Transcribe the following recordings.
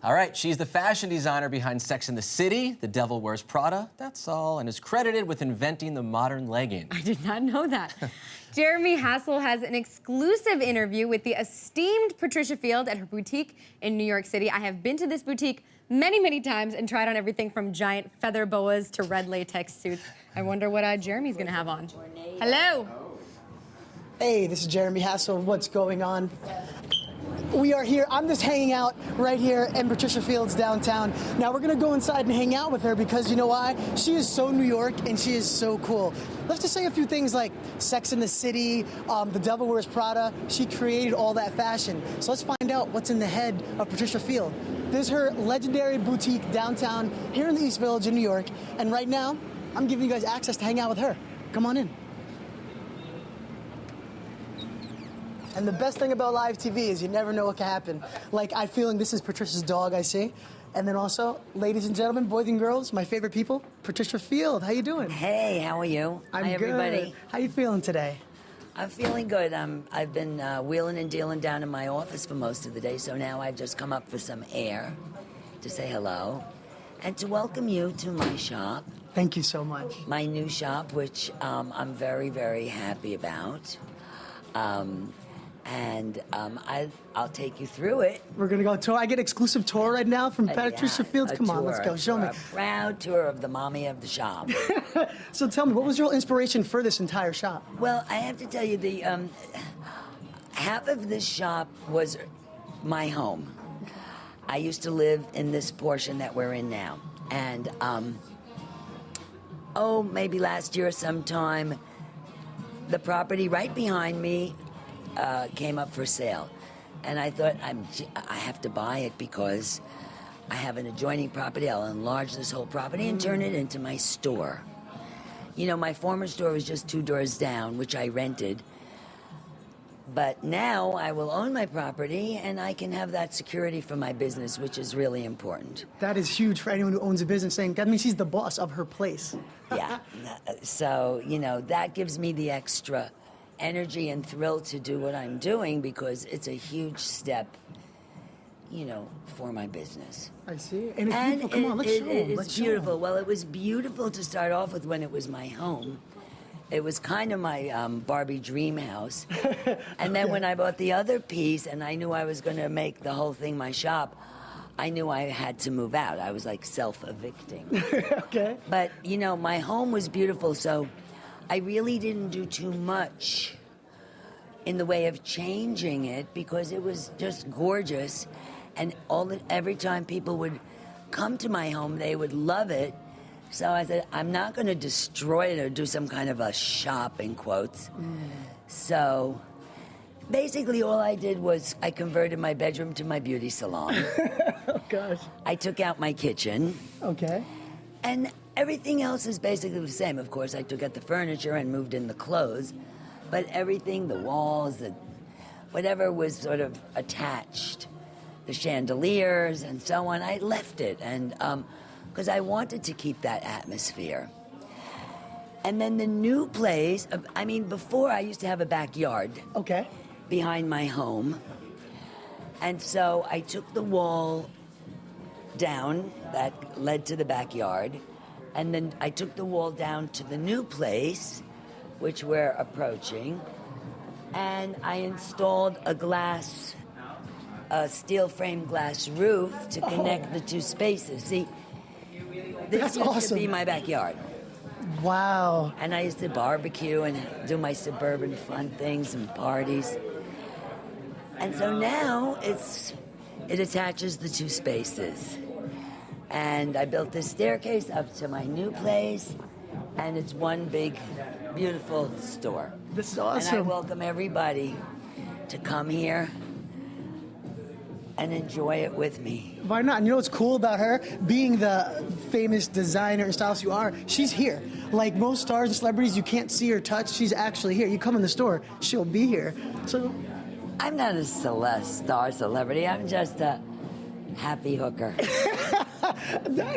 All right, she's the fashion designer behind Sex and the City, The Devil Wears Prada, that's all, and is credited with inventing the modern legging. I did not know that. Jeremy Hassell has an exclusive interview with the esteemed Patricia Field at her boutique in New York City. I have been to this boutique many, many times and tried on everything from giant feather boas to red latex suits. I wonder what Jeremy's gonna have on. Hello. Hey, this is Jeremy Hassell. What's going on? We are here. I'm just hanging out right here in Patricia Field's downtown. Now we're gonna go inside and hang out with her because you know why? She is so New York and she is so cool. Let's just say a few things like Sex and the City, The Devil Wears Prada. She created all that fashion. So let's find out what's in the head of Patricia Field. This is her legendary boutique downtown here in the East Village in New York. And right now, I'm giving you guys access to hang out with her. Come on in. And the best thing about live TV is you never know what can happen. Like, I'm feeling this is Patricia's dog, I see. And then also, ladies and gentlemen, boys and girls, my favorite people, Patricia Field. How you doing? Hey, how are you? I'm Hi, everybody. Good. How you feeling today? I'm feeling good. I've been wheeling and dealing down in my office for most of the day, so now I've just come up for some air to say hello and to welcome you to my shop. Thank you so much. My new shop, which I'm very, very happy about. I'll take you through it. We're gonna go tour. I get exclusive tour right now from Patricia Fields. Come on, let's go. Show me. A proud tour of the mommy of the shop. So tell me, what was your inspiration for this entire shop? Well, I have to tell you, the half of this shop was my home. I used to live in this portion that we're in now, and maybe last year sometime, the property right behind me came up for sale, and I thought I have to buy it because I have an adjoining property. I'll enlarge this whole property and turn it into my store. You know, my former store was just 2 doors down, which I rented, but now I will own my property and I can have that security for my business, which is really important. That is huge for anyone who owns a business, saying that means she's the boss of her place. Yeah, so you know, that gives me the extra energy and thrill to do what I'm doing because it's a huge step, you know, for my business. I see. And it's beautiful. Come on, let's show them. It's beautiful. Well, it was beautiful to start off with when it was my home. It was kind of my Barbie dream house. And then when I bought the other piece and I knew I was going to make the whole thing my shop, I knew I had to move out. I was like self-evicting. Okay. But, you know, my home was beautiful, so I really didn't do too much in the way of changing it because it was just gorgeous. And every time people would come to my home, they would love it. So I said, I'm not going to destroy it or do some kind of a shop, in quotes. So basically all I did was I converted my bedroom to my beauty salon. Oh, gosh. I took out my kitchen. Okay. And everything else is basically the same. Of course, I took out the furniture and moved in the clothes. But everything, the walls, whatever was sort of attached, the chandeliers and so on, I left it. And because I wanted to keep that atmosphere. And then the new place, I mean, before I used to have a backyard. Okay. Behind my home. And so I took the wall down that led to the backyard. And then I took the wall down to the new place, which we're approaching. And I installed a steel frame glass roof to connect the two spaces. See, this used to be my backyard. Wow. And I used to barbecue and do my suburban fun things and parties. And so now it attaches the two spaces. And I built this staircase up to my new place, and it's one big, beautiful store. This is awesome. And I welcome everybody to come here and enjoy it with me. Why not? And you know what's cool about her? Being the famous designer and stylist you are, she's here. Like most stars and celebrities, you can't see or touch. She's actually here. You come in the store, she'll be here. So I'm not a star celebrity. I'm just a happy hooker.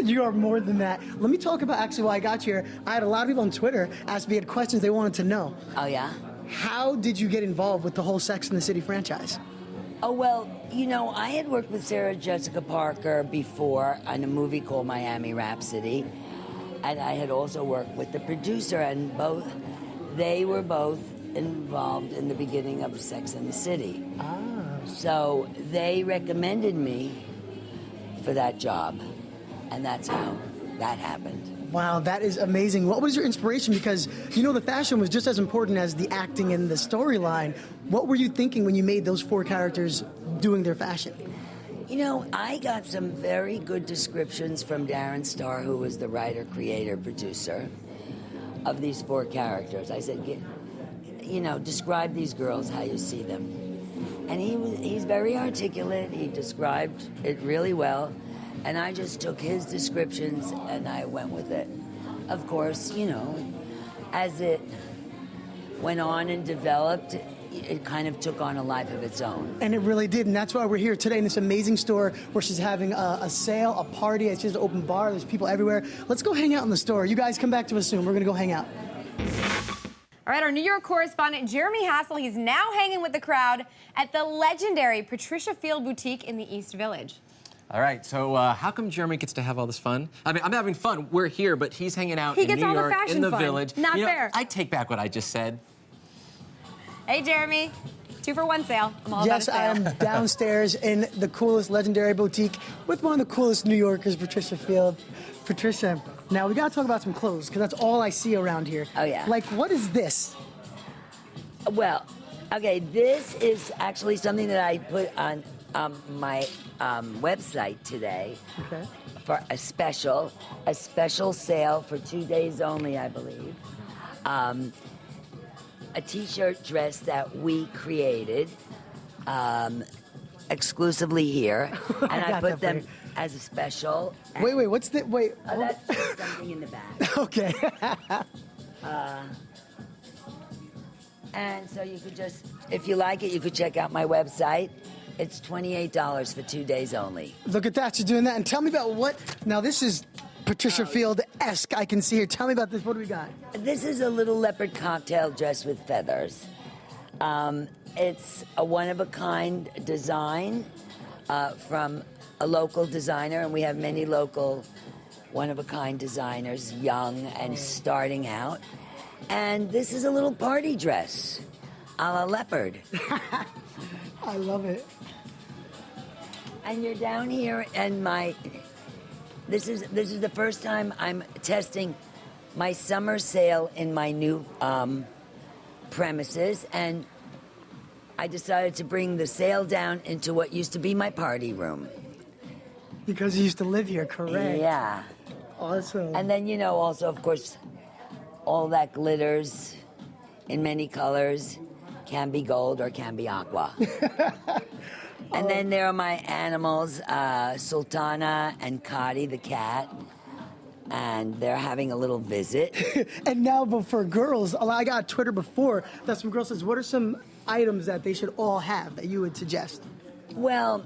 You are more than that. Let me talk about actually why I got you here. I had a lot of people on Twitter ask me, had questions they wanted to know. Oh, yeah? How did you get involved with the whole Sex and the City franchise? Oh, well, you know, I had worked with Sarah Jessica Parker before on a movie called Miami Rhapsody. And I had also worked with the producer, and they were both involved in the beginning of Sex and the City. Ah. So they recommended me for that job, and that's how that happened. Wow, that is amazing. What was your inspiration? Because, you know, the fashion was just as important as the acting and the storyline. What were you thinking when you made those 4 characters doing their fashion? You know, I got some very good descriptions from Darren Star, who was the writer, creator, producer of these 4 characters. I said, you know, describe these girls how you see them. And he's very articulate. He described it really well. And I just took his descriptions and I went with it. Of course, you know, as it went on and developed, it kind of took on a life of its own. And it really did, and that's why we're here today in this amazing store where she's having a sale, a party. She has an open bar. There's people everywhere. Let's go hang out in the store. You guys come back to us soon. We're going to go hang out. All right, our New York correspondent, Jeremy Hassell, he's now hanging with the crowd at the legendary Patricia Field Boutique in the East Village. All right, so how come Jeremy gets to have all this fun? I mean, I'm having fun. We're here, but he's hanging out He in gets New all the York, fashion in the fun. village. Not You know, fair. I take back what I just said. Hey, Jeremy. 2-for-1 sale. I'm all Yes, about I a sale. am downstairs in the coolest legendary boutique with one of the coolest New Yorkers, Patricia Field. Patricia, now we got to talk about some clothes because that's all I see around here. Oh, yeah. Like, what is this? Well, okay, this is actually something that I put on my website today. Okay. For a special sale for 2 days only, I believe. A t-shirt dress that we created exclusively here, and I got put that for them you. as a special. Wait, what's the, wait. Oh, that's something in the back. Okay. And so you could just, if you like it, you could check out my website. It's $28 for 2 days only. Look at that, you're doing that. And tell me about what, now this is Patricia Field-esque, I can see here. Tell me about this, what do we got? This is a little leopard cocktail dress with feathers. It's a one-of-a-kind design from a local designer, and we have many local one-of-a-kind designers, young and starting out. And this is a little party dress, a la leopard. I love it. And you're down here, and this is the first time I'm testing my summer sale in my new premises, and I decided to bring the sale down into what used to be my party room. Because you used to live here, correct? Yeah. Awesome. And then, you know, also, of course, all that glitters in many colors can be gold or can be aqua. And then there are my animals, Sultana and Kadi the cat, and they're having a little visit. And now, but for girls, I got Twitter before that some girls says, what are some items that they should all have that you would suggest? Well,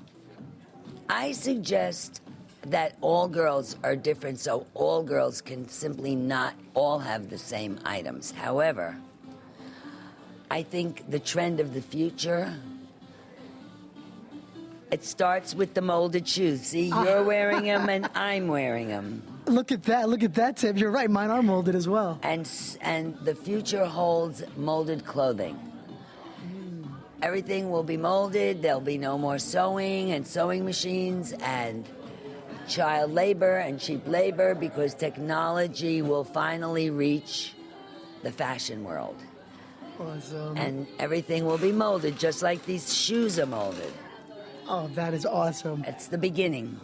I suggest that all girls are different, so all girls can simply not all have the same items. However, I think the trend of the future, it starts with the molded shoes. See, you're wearing them and I'm wearing them. Look at that, Tib. You're right, mine are molded as well. And the future holds molded clothing. Everything will be molded. There'll be no more sewing and sewing machines and child labor and cheap labor, because technology will finally reach the fashion world. Awesome. And everything will be molded, just like these shoes are molded. Oh, that is awesome. It's the beginning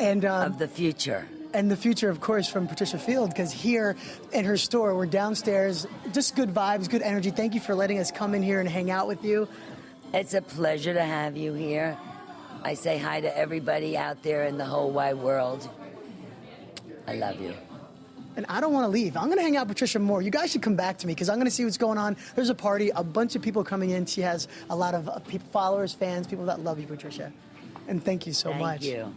And of the future. And the future, of course, from Patricia Field, because here in her store, we're downstairs, just good vibes, good energy. Thank you for letting us come in here and hang out with you. It's a pleasure to have you here. I say hi to everybody out there in the whole wide world. I love you. And I don't want to leave. I'm going to hang out with Patricia more. You guys should come back to me because I'm going to see what's going on. There's a party, a bunch of people coming in. She has a lot of people, followers, fans, people that love you, Patricia. And thank you so much. Thank you.